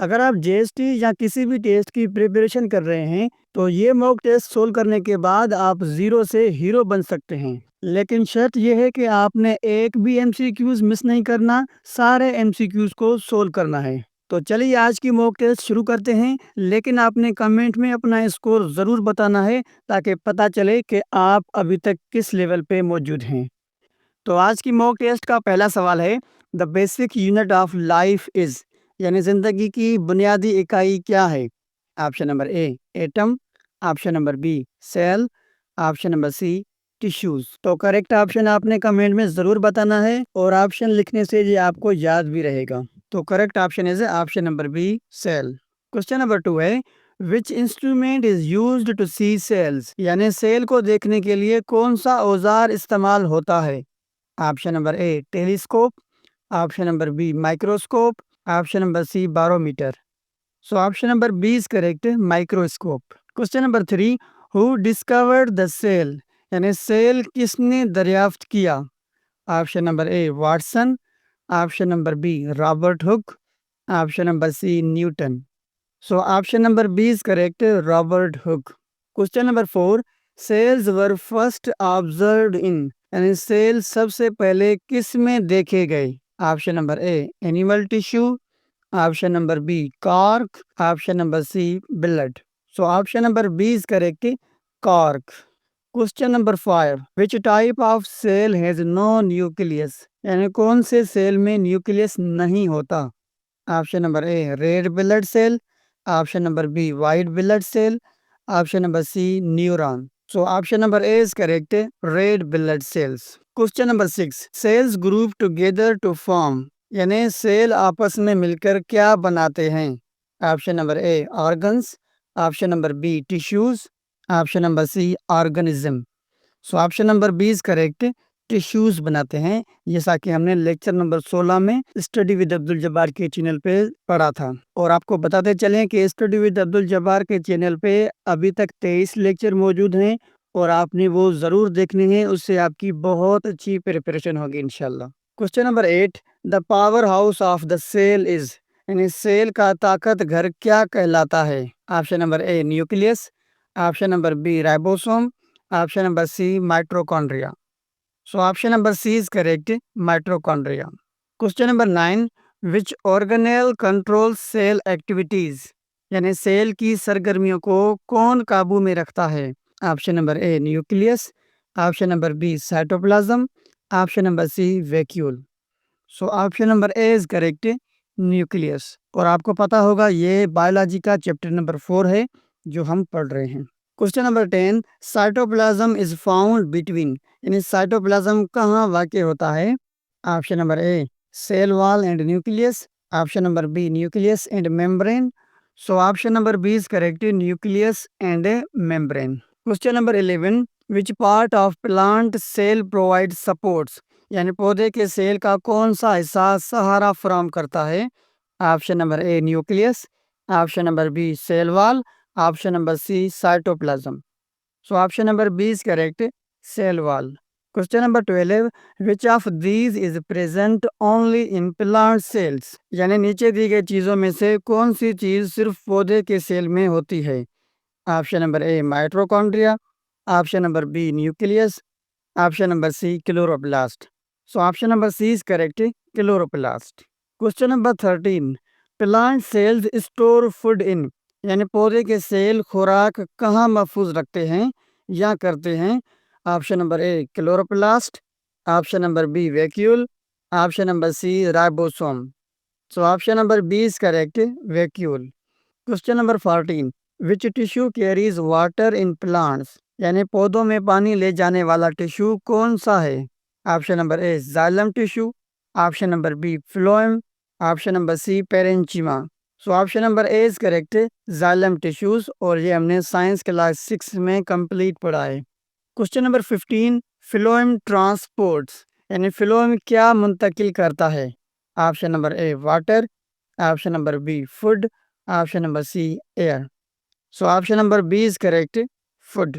अगर आप जीएसटी या किसी भी टेस्ट की प्रिपरेशन कर रहे हैं तो ये मॉक टेस्ट सोल्व करने के बाद आप ज़ीरो से हीरो बन सकते हैं। लेकिन शर्त यह है कि आपने एक भी एमसीक्यूज मिस नहीं करना, सारे एमसीक्यूज को सोल्व करना है। तो चलिए आज की मॉक टेस्ट शुरू करते हैं, लेकिन आपने कमेंट में अपना स्कोर ज़रूर बताना है ताकि पता चले कि आप अभी तक किस लेवल पे मौजूद हैं। तो आज की मॉक टेस्ट का पहला सवाल है, the basic unit of life is, यानी ज़िंदगी की बुनियादी इकाई क्या है? Option number A atom, option number B cell, option number C tissues. तो करेक्ट ऑप्शन आपने कमेंट में ज़रूर बताना है और ऑप्शन लिखने से ये आपको याद भी रहेगा। तो correct option is option number B cell. Question number 2 है, which instrument is used to see cells, यानी सेल को देखने के लिए कौन सा औजार इस्तेमाल होता है? Option number A telescope, option number B microscope, option number C barometer. So option number B is correct, microscope. Question number 3, who discovered the cell, यानी सेल किसने दरियाफ्त किया? Option number A Watson, option number B Robert Hooke, option number C Newton. So option number B is correct, Robert Hooke. Question number 4, cells were first observed in, यानी cell सबसे पहले किस में देखे गए? Option number A animal tissue, option number B cork, option number C blood. So option number B is correct, cork. Question number 5, which type of cell has no nucleus, यानी कौन से सेल में न्यूक्लियस नहीं होता? Option number A red blood cell, option number B white blood cell, option number C neuron. So option number A is correct, red blood cells. Question number 6, cells group together to form, यानी cell आपस में मिलकर क्या बनाते हैं? Option number A organs, option number B tissues, option number C organism. So option number B is correct, tissues बनाते हैं, जैसा कि हमने लेक्चर नंबर 16 में स्टडी विद अब्दुल जब्बार के चैनल पे पढ़ा था। और आपको बताते चलें कि स्टडी विद अब्दुल जब्बार के चैनल पे अभी तक 23 लेक्चर मौजूद हैं और आपने वो ज़रूर देखने हैं, उससे आपकी बहुत अच्छी प्रिपरेशन होगी इंशाल्लाह। Question number 8, the power house of the cell is, यानी सेल का ताकत घर क्या कहलाता है? Option number A nucleus, option number B ribosome, option number C mitochondria. So option number C is correct, mitochondria. Question number 9, which organelle control cell activities, यानी cell की सरगर्मियों को कौन काबू में रखता है? Option number A nucleus, option number B cytoplasm, option number C vacuole. So option number A is correct, nucleus. और आपको पता होगा ये बायोलॉजी का चैप्टर नंबर 4 है जो हम पढ़ रहे हैं। Question number 10, cytoplasm is found between, यानी साइटोप्लाज्म कहाँ वाक़ होता है? Option number A cell wall and nucleus, option number B nucleus and membrane. So option number B is correct, nucleus and membrane. Question number 11, which part of plant cell provide supports, यानी पौधे के cell का कौन सा हिस्सा सहारा फराहम करता है? Option number A nucleus, option number B cell wall, option number C cytoplasm. So option number B is correct, cell wall. Question number 12, which of these is present only in plant cells, यानी नीचे दी गई चीज़ों में से कौन सी चीज़ सिर्फ पौधे के सेल में होती है? Option number A mitochondria, option number B nucleus, option number C chloroplast. So option number C is correct, chloroplast. Question number 13, plant cells store food in, यानी पौधे के सेल खुराक कहाँ महफूज रखते हैं या करते हैं? Option number A chloroplast, option number B vacuole, option number C ribosome. So option number B is correct, vacuole. Question number 14, which tissue carries water in plants, यानी पौधों में पानी ले जाने वाला टिश्यू कौन सा है? Option number A xylem tissue, option number B phloem, option number C parenchyma. So option number A is correct, xylem tissues, और ये हमने साइंस क्लास 6 में कंप्लीट पढ़ा है। क्वेश्चन नंबर 15, फ्लोएम ट्रांसपोर्ट्स, यानी फ्लोएम क्या मुंतकिल करता है? Option number A water, option number B food, option number C air. So option number B is correct, food.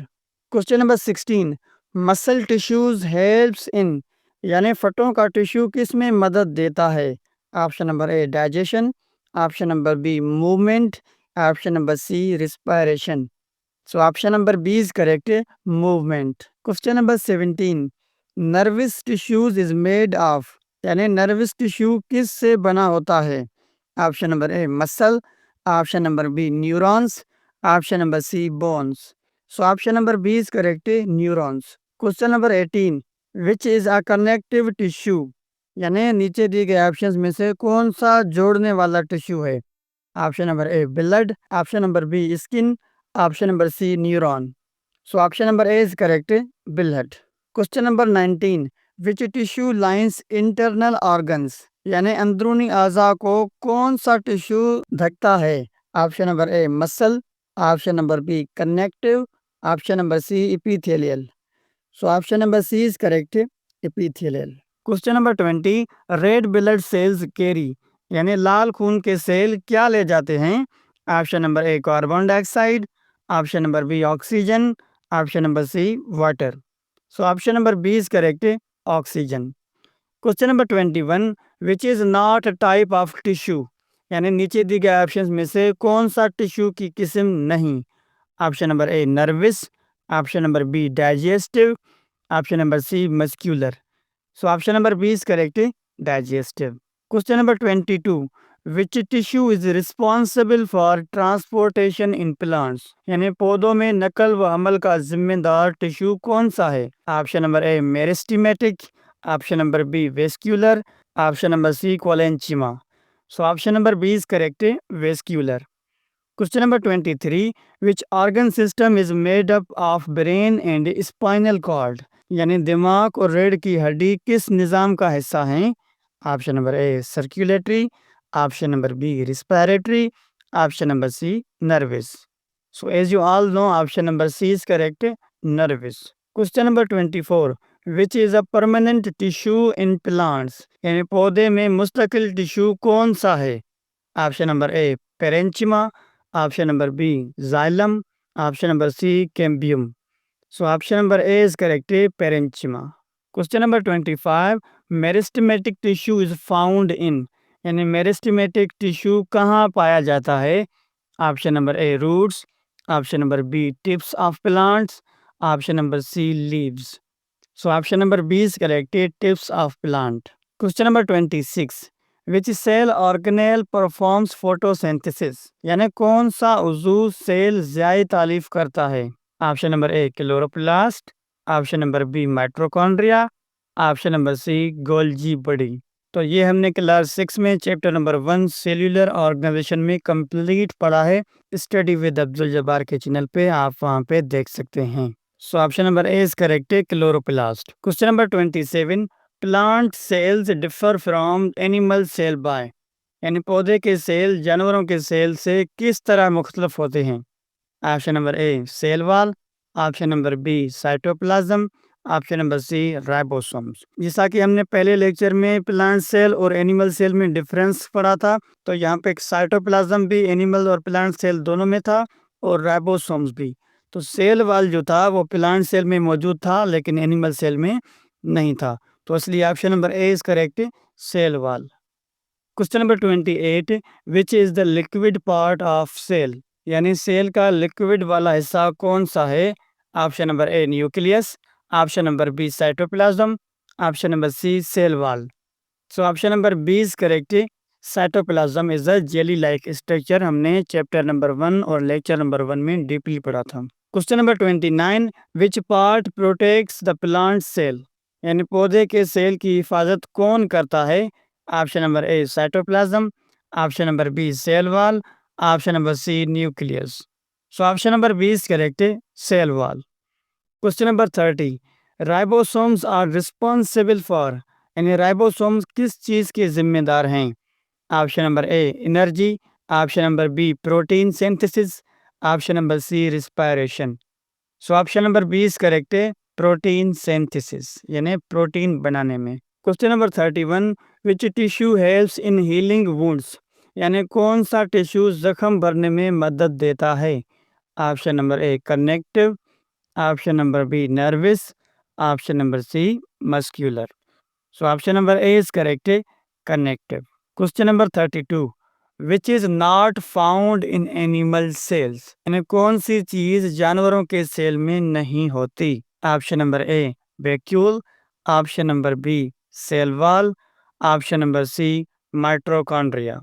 Question number 16, muscle tissues helps in, यानी फटों का टिश्यू किस में मदद देता है? Option number A digestion, Option number B, movement. Option number C, respiration. So option number B is correct, movement. Question number 17. Nervous tissues is made of, यानी nervous tissue किस से बना होता है? Option number A, muscle. Option number B, neurons. Option number C, bones. So option number B is correct, neurons. Question number 18. Which is a connective tissue? यानी नीचे दिए गए ऑप्शंस में से कौन सा जोड़ने वाला टिश्यू है? Option number A, blood. Option number B, skin. Option number C, neuron. So option number A is correct, blood. Question number 19. Which tissue lines internal organs, यानी अंदरूनी अज़ा को कौन सा टिश्यू ढकता है? Option number A, muscle. Option number B, connective. Option number C, epithelial. So option number C is correct, epithelial. Question number 20. Red blood cells carry, यानी लाल खून के सेल क्या ले जाते हैं? Option number A, carbon dioxide. Option number B, oxygen. Option number C, water. So option number B is correct, oxygen. Question number 21. Which is not type of tissue, यानी नीचे दिए गए ऑप्शन में से कौन सा टिश्यू की किस्म नहीं? Option number A, nervous. Option number B, digestive. Option number C, muscular. So option number B is correct, digestive. Question number 22. Which tissue is responsible for transportation in plants, यानी पौधों में नकल व अमल का जिम्मेदार टिश्यू कौन सा है? Option number A, meristematic. Option number B, vascular. Option number C, collenchyma. So option number B is correct, vascular. Question number 23. Which organ system is made up of brain and spinal cord, यानी दिमाग और रीढ़ की हड्डी किस निज़ाम का हिस्सा हैं? Option number A, circulatory. Option number B, respiratory. Option number C, nervous. So as you all know, option number C is correct, nervous. Question number 24. Which is a permanent tissue in plants, यानी पौधे में मुस्तकिल tissue कौन सा है? Option number A, parenchyma. Option number B, xylem. Option number C, cambium. So option number A is correct, parenchyma. Question number 25. Meristematic tissue is found in, यानी meristematic tissue कहाँ पाया जाता है? Option number A, roots. Option number B, tips of plants. Option number C, leaves. So option number B is correct, tips of plant. Question number 26. Which cell organelle performs photosynthesis, यानी कौन सा उज़ू cell ज़्यादा तालीफ करता है? Option number A, chloroplast. Option number B, mitochondria. Option number C, Golgi body. तो ये हमने क्लास 6 में चैप्टर नंबर 1 सेल्यूलर ऑर्गेनाइजेशन में कंप्लीट पढ़ा है. स्टडी विद अब्दुल जब्बार के चैनल पे आप वहाँ पे देख सकते हैं. So option number A is correct, chloroplast. Question number 27. Plant cells differ from animal cell by, यानी पौधे के सेल जानवरों के सेल से किस तरह मुख्तलिफ होते हैं? Option number A, cell wall. Option number B, cytoplasm. Option number C, ribosomes. जैसा कि हमने पहले लेक्चर में प्लांट सेल और एनिमल सेल में डिफरेंस पढ़ा था, तो यहाँ पे साइटोप्लाज्म भी एनिमल और प्लांट सेल दोनों में था और राइबोसोम्स भी. तो सेल वाल जो था वो प्लांट सेल में मौजूद था लेकिन एनिमल सेल में नहीं था. तो इसलिए option number A is correct, cell wall. Question number 28. Which is the liquid part of cell, यानी सेल का लिक्विड वाला हिस्सा कौन सा है? Option number A, nucleus. Option number B, cytoplasm. Option number C, cell wall. So option number B is correct, cytoplasm is a jelly like structure. हमने chapter number 1 और lecture number 1 में deeply पढ़ा था. Question number 29. Which part protects the plant cell, यानी पौधे के cell की हिफाजत कौन करता है? Option number A, cytoplasm. Option number B, cell wall. Option number C, nucleus. So option number B is correct, cell wall. Question number 30. Ribosomes are responsible for, यानी ribosomes किस चीज़ के जिम्मेदार हैं? Option number A, energy. Option number B, protein synthesis. Option number C, respiration. So option number B is correct, protein synthesis, यानी protein बनाने में. Question number 31. Which tissue helps in healing wounds, यानी कौन सा टिश्यू जख्म भरने में मदद देता है? Option number A, connective. Option number B, nervous. Option number C, muscular. So option number A is correct, connective. Question number 32. Which is not found in animal cells, यानी कौन सी चीज जानवरों के सेल में नहीं होती? Option number A vacuole, option number B cell wall, option number C mitochondria.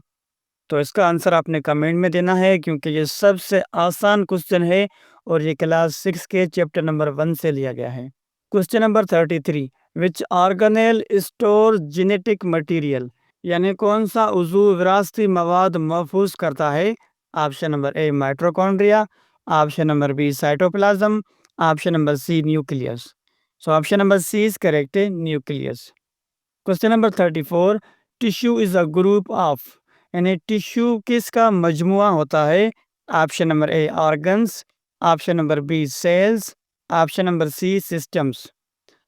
तो इसका आंसर आपने कमेंट में देना है, क्योंकि ये सबसे आसान क्वेश्चन है और ये क्लास 6 के चैप्टर नंबर 1 से लिया गया है। Question number 33, which organelle store genetic material, यानी कौन सा उज़ू विरासती मवाद महफूज करता है? Option number A mitochondria, option number B cytoplasm, option number C nucleus. So option number C is correct, nucleus. Question number 34, tissue is a group of, यानी टिश्यू किसका मजमुआ होता है? Option number A organs, option number B cells, option number C systems.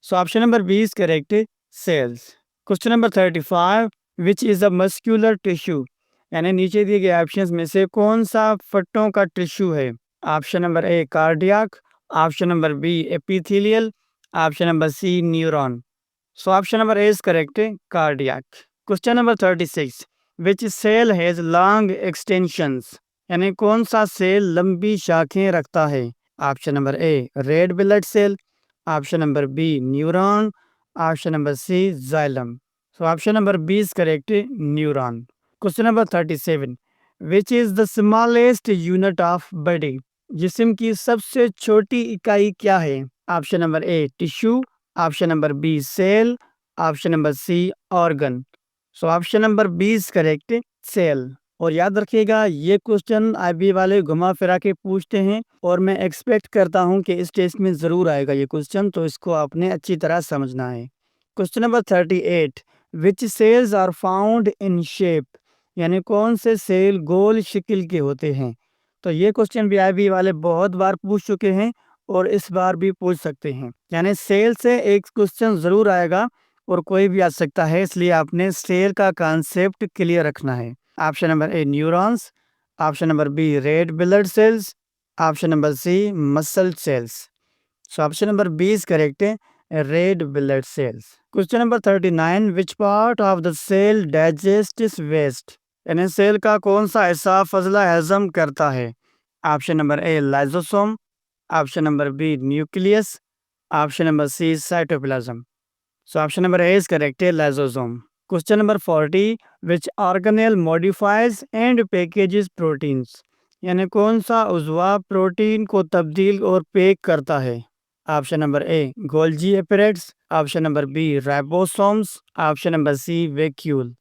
So option number B is correct, cells. Question number 35, which is a muscular tissue, यानी नीचे दिए गए options में से कौन सा फट्टों का टिश्यू है? Option number A cardiac, option number B epithelial, option number C neuron. So option number A is correct, cardiac. Question number 36, which cell has long extensions, यानी कौन सा सेल लंबी शाखें रखता है? Option number A red blood cell, option number B neuron, option number C xylem. So option number B is correct, neuron. Question number 37, which is the smallest unit of body, जिस्म की सबसे छोटी इकाई क्या है? Option number A tissue, option number B cell, option number C organ. So option number B is correct, cell. और याद रखिएगा, ये क्वेश्चन आईबी वाले घुमा फिरा के पूछते हैं और मैं एक्सपेक्ट करता हूं कि इस टेस्ट में ज़रूर आएगा ये क्वेश्चन, तो इसको आपने अच्छी तरह समझना है। Question number 38, which cells are found in shape, यानी कौन से सेल गोल शक्ल के होते हैं? तो ये क्वेश्चन भी आईबी वाले बहुत बार पूछ चुके हैं और इस बार भी पूछ सकते हैं, यानी सेल से एक क्वेश्चन ज़रूर आएगा और कोई भी आ सकता है, इसलिए आपने सेल का कॉन्सेप्ट क्लियर रखना है। Option number A neurons, option number B red blood cells, option number C muscle cells. So option number B is correct, red blood cells. Question number 39, which part of the cell digests waste, यानी cell का कौन सा हिस्सा फजला हजम करता है? Option number A lysosome, option number B nucleus, option number C cytoplasm. So option number A is correct, lysosome. Question number 40, which organelle modifies and packages proteins, यानी कौन सा उज़वा प्रोटीन को तब्दील और पैक करता है? Option number A Golgi apparatus, option number B ribosomes, option number C vacuole.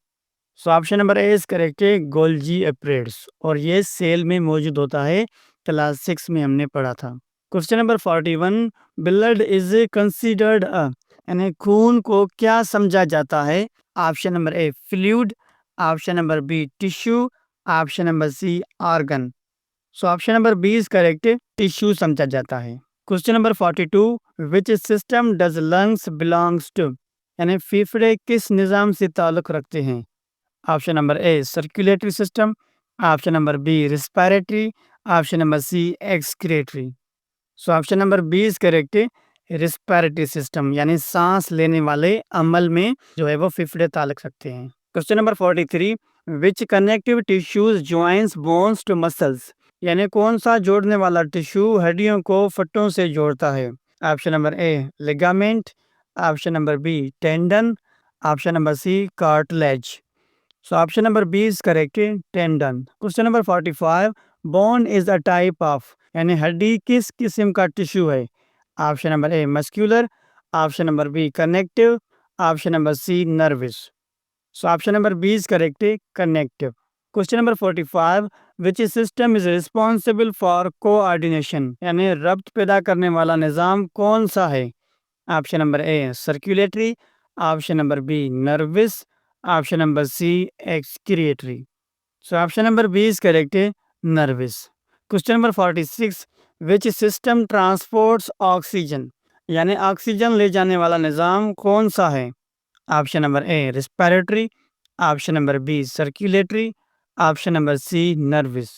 So option number A is correct, Golgi apparatus, और ये सेल में मौजूद होता है, क्लास 6 में हमने पढ़ा था। Question number 41, blood is considered a, यानी खून को क्या समझा जाता है? Option number A fluid, option number B tissue, option number C organ. So option number B is correct, tissue समझा जाता है। Question number 42, which system does lungs belongs to, यानी फेफड़े किस निज़ाम से ताल्लुक़ रखते हैं? Option number A circulatory system, option number B respiratory, option number C excretory. So option number B is correct, respiratory system, यानी सांस लेने वाले अमल में जो है वो फेफड़े ताल्लुक़ रखते हैं। Question number 43, which connective tissues joints bones to muscles, यानी कौन सा जोड़ने वाला टिश्यू हड्डियों को फट्टों से जोड़ता है? Option number A ligament, option number B tendon, option number C cartilage. So option number B is correct, tendon. Question number 45, bone is a type of, यानी हड्डी किस किस्म का टिश्यू है? Option number A muscular, option number B connective, option number C nervous. So option number B is correct, connective. Question number 45, which system is responsible for coordination, यानी रब्त पैदा करने वाला निज़ाम कौन सा है? Option number A circulatory, option number B nervous, option number C excretory. So option number B is correct, nervous. Question number 46, which system transports oxygen, यानी ऑक्सीजन ले जाने वाला निज़ाम कौन सा है? Option number A respiratory, option number B circulatory, option number C nervous.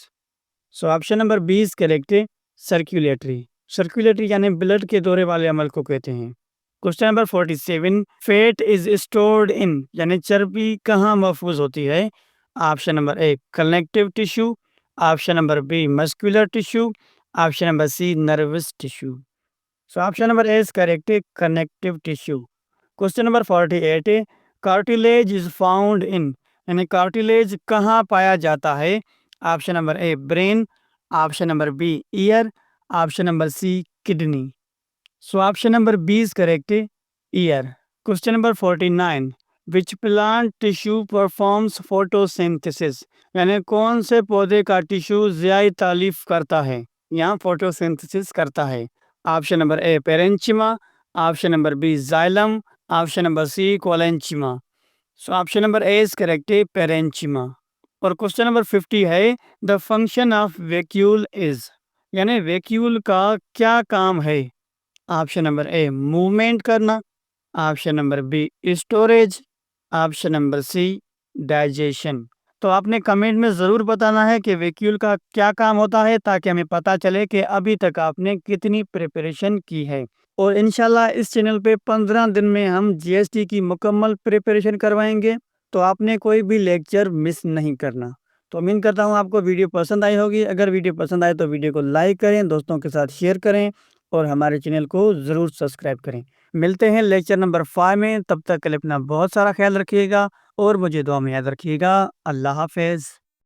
So option number B is correct, circulatory. Circulatory यानी blood के दौरे वाले अमल को कहते हैं। Question number 47, fat is stored in, यानी चर्बी कहाँ महफूज होती है? Option number A connective tissue, option number B muscular tissue, option number C nervous tissue. So option number A is correct, connective tissue. Question number 48, cartilage is found in, यानी cartilage कहाँ पाया जाता है? Option number A brain, option number B ear, option number C kidney. So option number B is correct, ear. Question number 49, which plant tissue performs photosynthesis, यानी कौन से पौधे का टिश्यू ज़्यादा तालीफ करता है, यहाँ फोटोसिंथेसिस करता है? Option number A parenchyma, option number B xylem, option number C collenchyma. So option number A is correct, parenchyma. और क्वेश्चन नंबर 50 है, the function of vacuole is, यानी वैक्यूल का क्या काम है? ऑप्शन नंबर ए मूवमेंट करना, option number B storage, option number C digestion. तो आपने कमेंट में ज़रूर बताना है कि वैक्यूल का क्या काम होता है, ताकि हमें पता चले कि अभी तक आपने कितनी प्रिपरेशन की है। और इंशाल्लाह इस चैनल पे 15 दिन में हम जीएसटी की मुकम्मल प्रिपरेशन करवाएंगे, तो आपने कोई भी लेक्चर मिस नहीं करना। तो उम्मीद करता हूँ आपको वीडियो पसंद आई होगी। अगर वीडियो पसंद आए तो वीडियो को लाइक करें, दोस्तों के साथ शेयर करें और हमारे चैनल को ज़रूर सब्सक्राइब करें। मिलते हैं लेक्चर नंबर 5 में, तब तक के लिए अपना बहुत सारा ख्याल रखिएगा और मुझे दुआ में याद रखिएगा। अल्लाह हाफ़िज़।